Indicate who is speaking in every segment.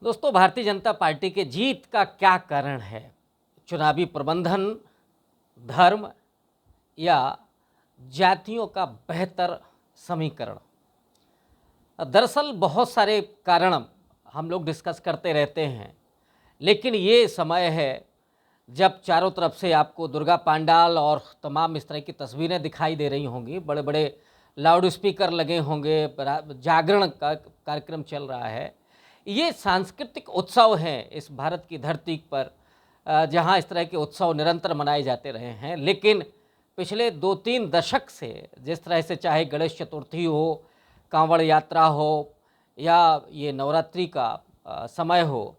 Speaker 1: दोस्तों, भारतीय जनता पार्टी के जीत का क्या कारण है? चुनावी प्रबंधन, धर्म या जातियों का बेहतर समीकरण? दरअसल बहुत सारे कारण हम लोग डिस्कस करते रहते हैं, लेकिन ये समय है जब चारों तरफ से आपको दुर्गा पंडाल और तमाम इस तरह की तस्वीरें दिखाई दे रही होंगी, बड़े बड़े लाउड स्पीकर लगे होंगे, जागरण का कार्यक्रम चल रहा है। ये सांस्कृतिक उत्सव हैं इस भारत की धरती पर, जहाँ इस तरह के उत्सव निरंतर मनाए जाते रहे हैं। लेकिन पिछले 2-3 दशक से जिस तरह से, चाहे गणेश चतुर्थी हो, कांवड़ यात्रा हो, या ये नवरात्रि का समय हो,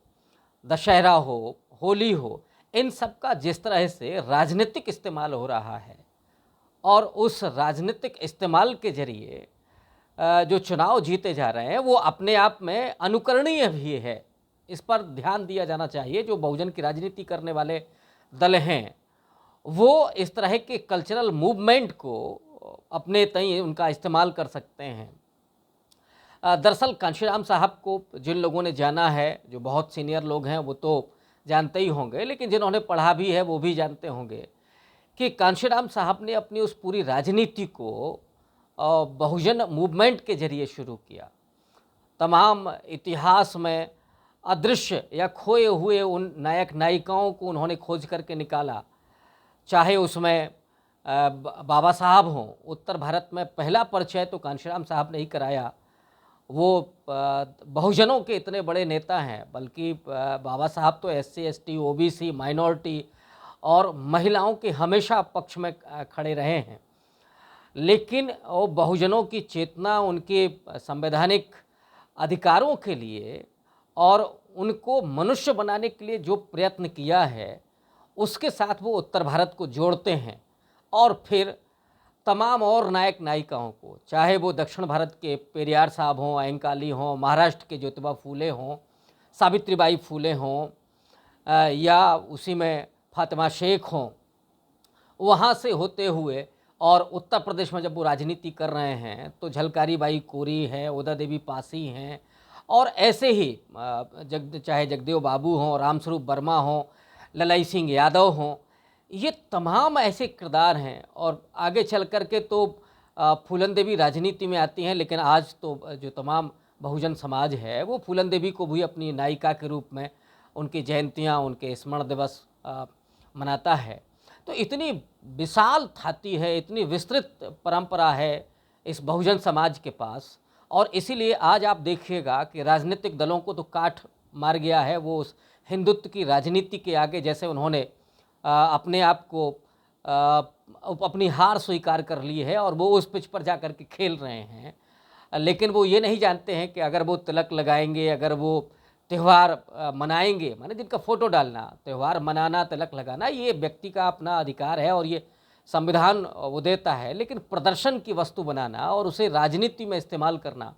Speaker 1: दशहरा हो, होली हो, इन सब का जिस तरह से राजनीतिक इस्तेमाल हो रहा है और उस राजनीतिक इस्तेमाल के ज़रिए जो चुनाव जीते जा रहे हैं वो अपने आप में अनुकरणीय भी है। इस पर ध्यान दिया जाना चाहिए। जो बहुजन की राजनीति करने वाले दल हैं वो इस तरह के कल्चरल मूवमेंट को अपने तय उनका इस्तेमाल कर सकते हैं। दरअसल कांशीराम साहब को जिन लोगों ने जाना है, जो बहुत सीनियर लोग हैं वो तो जानते ही होंगे, लेकिन जिन्होंने पढ़ा भी है वो भी जानते होंगे कि कांशीराम साहब ने अपनी उस पूरी राजनीति को बहुजन मूवमेंट के जरिए शुरू किया। तमाम इतिहास में अदृश्य या खोए हुए उन नायक नायिकाओं को उन्होंने खोज करके निकाला। चाहे उसमें बाबा साहब हों, उत्तर भारत में पहला परिचय तो कांशीराम साहब ने ही कराया। वो बहुजनों के इतने बड़े नेता हैं, बल्कि बाबा साहब तो SC ST OBC माइनॉरिटी और महिलाओं के हमेशा पक्ष में खड़े रहे हैं। लेकिन वो बहुजनों की चेतना, उनके संवैधानिक अधिकारों के लिए और उनको मनुष्य बनाने के लिए जो प्रयत्न किया है, उसके साथ वो उत्तर भारत को जोड़ते हैं। और फिर तमाम और नायक नायिकाओं को, चाहे वो दक्षिण भारत के पेरियार साहब हों, अयंकाली हों, महाराष्ट्र के ज्योतिबा फूले हों, सावित्रीबाई फूले हों, या उसी में फातिमा शेख हों, वहाँ से होते हुए और उत्तर प्रदेश में जब वो राजनीति कर रहे हैं तो झलकारी बाई कोरी हैं, उदा देवी पासी हैं, और ऐसे ही चाहे जगदेव बाबू हों, रामस्वरूप वर्मा हों, ललाई सिंह यादव हों, ये तमाम ऐसे किरदार हैं। और आगे चल कर के तो फूलन देवी राजनीति में आती हैं, लेकिन आज तो जो तमाम बहुजन समाज है वो फूलन देवी को भी अपनी नायिका के रूप में उनकी जयंतियाँ, उनके स्मरण दिवस मनाता है। तो इतनी विशाल थाती है, इतनी विस्तृत परंपरा है इस बहुजन समाज के पास, और इसीलिए आज आप देखिएगा कि राजनीतिक दलों को तो काट मार गया है वो उस हिंदुत्व की राजनीति के आगे। जैसे उन्होंने अपने आप को अपनी हार स्वीकार कर ली है और वो उस पिच पर जा कर के खेल रहे हैं। लेकिन वो ये नहीं जानते हैं कि अगर वो तिलक लगाएंगे, अगर वो त्यौहार मनाएंगे, माने जिनका फ़ोटो डालना, त्यौहार मनाना, तिलक लगाना, ये व्यक्ति का अपना अधिकार है और ये संविधान वो देता है। लेकिन प्रदर्शन की वस्तु बनाना और उसे राजनीति में इस्तेमाल करना,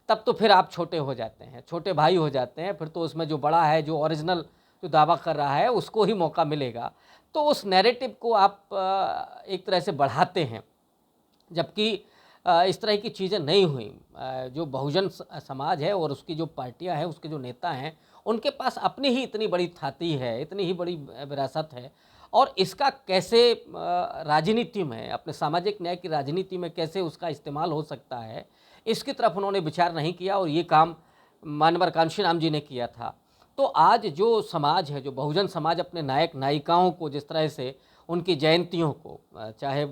Speaker 1: तब तो फिर आप छोटे हो जाते हैं, छोटे भाई हो जाते हैं। फिर तो उसमें जो बड़ा है, जो ओरिजिनल जो दावा कर रहा है, उसको ही मौका मिलेगा। तो उस नैरेटिव को आप एक तरह से बढ़ाते हैं, जबकि इस तरह की चीज़ें नहीं हुई। जो बहुजन समाज है और उसकी जो पार्टियां हैं, उसके जो नेता हैं, उनके पास अपनी ही इतनी बड़ी थाती है, इतनी ही बड़ी विरासत है, और इसका कैसे राजनीति में, अपने सामाजिक न्याय की राजनीति में कैसे उसका इस्तेमाल हो सकता है, इसकी तरफ उन्होंने विचार नहीं किया। और ये काम मानवर कांशीराम जी ने किया था। तो आज जो समाज है, जो बहुजन समाज, अपने नायक नायिकाओं को जिस तरह से उनकी जयंतियों को, चाहे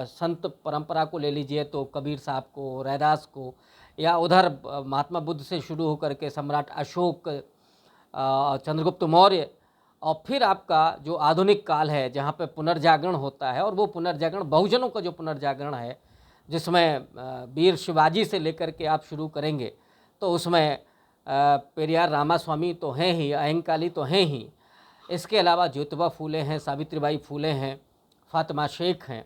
Speaker 1: संत परंपरा को ले लीजिए तो कबीर साहब को, रैदास को, या उधर महात्मा बुद्ध से शुरू होकर के सम्राट अशोक, चंद्रगुप्त मौर्य, और फिर आपका जो आधुनिक काल है जहाँ पे पुनर्जागरण होता है, और वो पुनर्जागरण बहुजनों का जो पुनर्जागरण है, जिसमें वीर शिवाजी से लेकर के आप शुरू करेंगे तो उसमें पेरियार रामास्वामी तो हैं ही, अयंकाली तो हैं ही, इसके अलावा ज्योतिबा फूले हैं, सावित्रीबाई फूले हैं, फातिमा शेख हैं,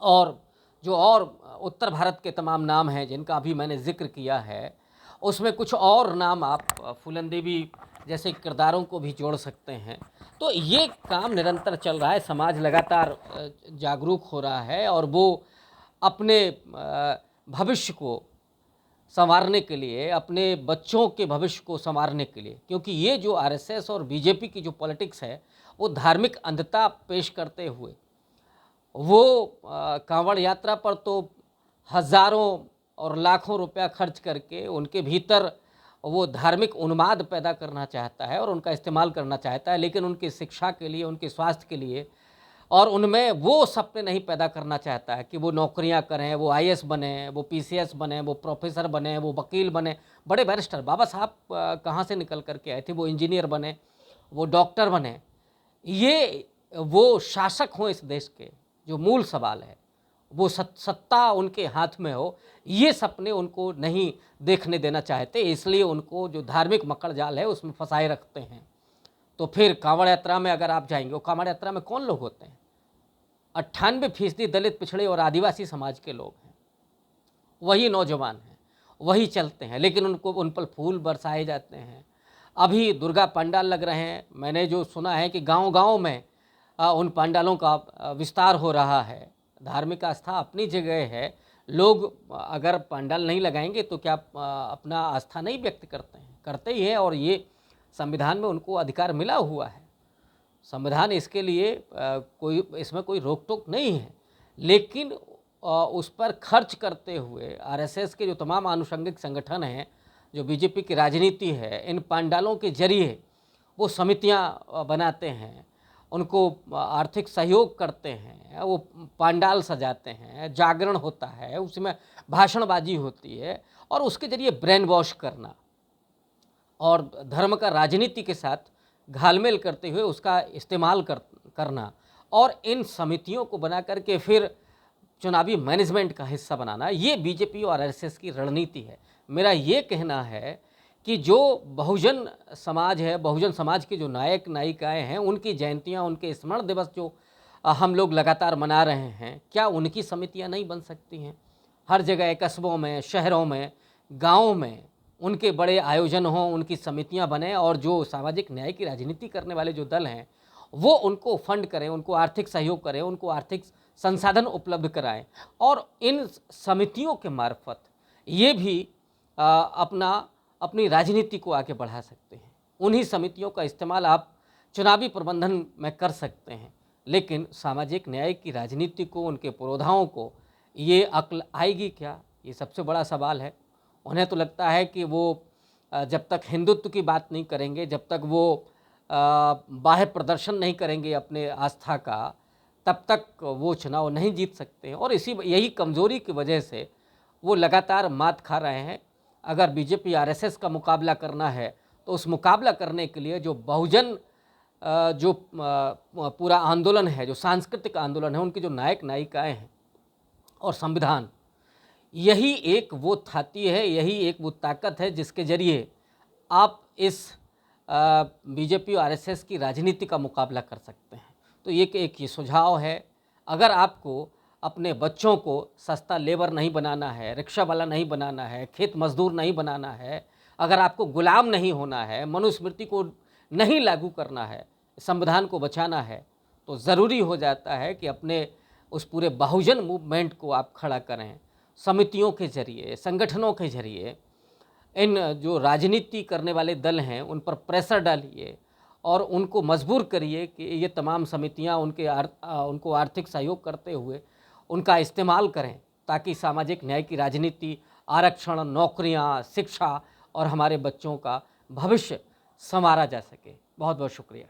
Speaker 1: और जो और उत्तर भारत के तमाम नाम हैं जिनका अभी मैंने जिक्र किया है, उसमें कुछ और नाम आप फूलन देवी जैसे किरदारों को भी जोड़ सकते हैं। तो ये काम निरंतर चल रहा है, समाज लगातार जागरूक हो रहा है और वो अपने भविष्य को संवारने के लिए, अपने बच्चों के भविष्य को संवारने के लिए, क्योंकि ये जो आरएसएस और बीजेपी की जो पॉलिटिक्स है वो धार्मिक अंधता पेश करते हुए वो कांवड़ यात्रा पर तो हज़ारों और लाखों रुपया खर्च करके उनके भीतर वो धार्मिक उन्माद पैदा करना चाहता है और उनका इस्तेमाल करना चाहता है, लेकिन उनकी शिक्षा के लिए, उनके स्वास्थ्य के लिए और उनमें वो सपने नहीं पैदा करना चाहता है कि वो नौकरियां करें, वो आईएएस बने, वो पीसीएस बने, वो प्रोफेसर बने, वो वकील बने, बड़े बैरिस्टर। बाबा साहब कहाँ से निकल करके आए थे, वो इंजीनियर बने, वो डॉक्टर बने। ये वो शासक हों इस देश के, जो मूल सवाल है वो सत्ता उनके हाथ में हो, ये सपने उनको नहीं देखने देना चाहते, इसलिए उनको जो धार्मिक मकड़ जाल है उसमें फंसाए रखते हैं। तो फिर कांवड़ यात्रा में अगर आप जाएंगे, वो कांवड़ यात्रा में कौन लोग होते हैं? 98% दलित, पिछड़े और आदिवासी समाज के लोग हैं, वही नौजवान हैं, वही चलते हैं, लेकिन उनको उन पर फूल बरसाए जाते हैं। अभी दुर्गा पंडाल लग रहे हैं, मैंने जो सुना है कि गांव-गांव में उन पंडालों का विस्तार हो रहा है। धार्मिक आस्था अपनी जगह है, लोग अगर पंडाल नहीं लगाएंगे तो क्या अपना आस्था नहीं व्यक्त करते हैं? करते ही हैं, और ये संविधान में उनको अधिकार मिला हुआ है। संविधान इसके लिए कोई इसमें कोई रोक टोक नहीं है, लेकिन उस पर खर्च करते हुए आरएसएस के जो तमाम आनुषंगिक संगठन हैं, जो बीजेपी की राजनीति है, इन पंडालों के जरिए वो समितियां बनाते हैं, उनको आर्थिक सहयोग करते हैं, वो पंडाल सजाते हैं, जागरण होता है, उसमें भाषणबाजी होती है और उसके जरिए ब्रेन वॉश करना और धर्म का राजनीति के साथ घालमेल करते हुए उसका इस्तेमाल करना और इन समितियों को बना करके फिर चुनावी मैनेजमेंट का हिस्सा बनाना, ये बीजेपी और आरएसएस की रणनीति है। मेरा ये कहना है कि जो बहुजन समाज है, बहुजन समाज के जो नायक नायिकाएं हैं, उनकी जयंतियां, उनके स्मरण दिवस जो हम लोग लगातार मना रहे हैं, क्या उनकी समितियां नहीं बन सकती हैं? हर जगह, कस्बों में, शहरों में, गाँव में उनके बड़े आयोजन हों, उनकी समितियां बने और जो सामाजिक न्याय की राजनीति करने वाले जो दल हैं वो उनको फंड करें, उनको आर्थिक सहयोग करें, उनको आर्थिक संसाधन उपलब्ध कराएं और इन समितियों के मार्फत ये भी अपनी राजनीति को आगे बढ़ा सकते हैं। उन्हीं समितियों का इस्तेमाल आप चुनावी प्रबंधन में कर सकते हैं, लेकिन सामाजिक न्याय की राजनीति को, उनके पुरोधाओं को ये अक्ल आएगी क्या? ये सबसे बड़ा सवाल है। उन्हें तो लगता है कि वो जब तक हिंदुत्व की बात नहीं करेंगे, जब तक वो बाह्य प्रदर्शन नहीं करेंगे अपने आस्था का, तब तक वो चुनाव नहीं जीत सकते हैं और यही कमज़ोरी की वजह से वो लगातार मात खा रहे हैं। अगर बीजेपी आरएसएस का मुकाबला करना है तो उस मुकाबला करने के लिए जो बहुजन जो पूरा आंदोलन है, जो सांस्कृतिक आंदोलन है, उनके जो नायक नायिकाएँ हैं और संविधान, यही एक वो थाती है, यही एक वो ताकत है जिसके ज़रिए आप इस बीजेपी और आरएसएस की राजनीति का मुकाबला कर सकते हैं। तो एक ये सुझाव है, अगर आपको अपने बच्चों को सस्ता लेबर नहीं बनाना है, रिक्शा वाला नहीं बनाना है, खेत मजदूर नहीं बनाना है, अगर आपको गुलाम नहीं होना है, मनुस्मृति को नहीं लागू करना है, संविधान को बचाना है, तो ज़रूरी हो जाता है कि अपने उस पूरे बहुजन मूवमेंट को आप खड़ा करें। समितियों के जरिए, संगठनों के जरिए इन जो राजनीति करने वाले दल हैं उन पर प्रेशर डालिए और उनको मजबूर करिए कि ये तमाम समितियां उनको आर्थिक सहयोग करते हुए उनका इस्तेमाल करें, ताकि सामाजिक न्याय की राजनीति, आरक्षण, नौकरियां, शिक्षा और हमारे बच्चों का भविष्य संवारा जा सके। बहुत बहुत शुक्रिया।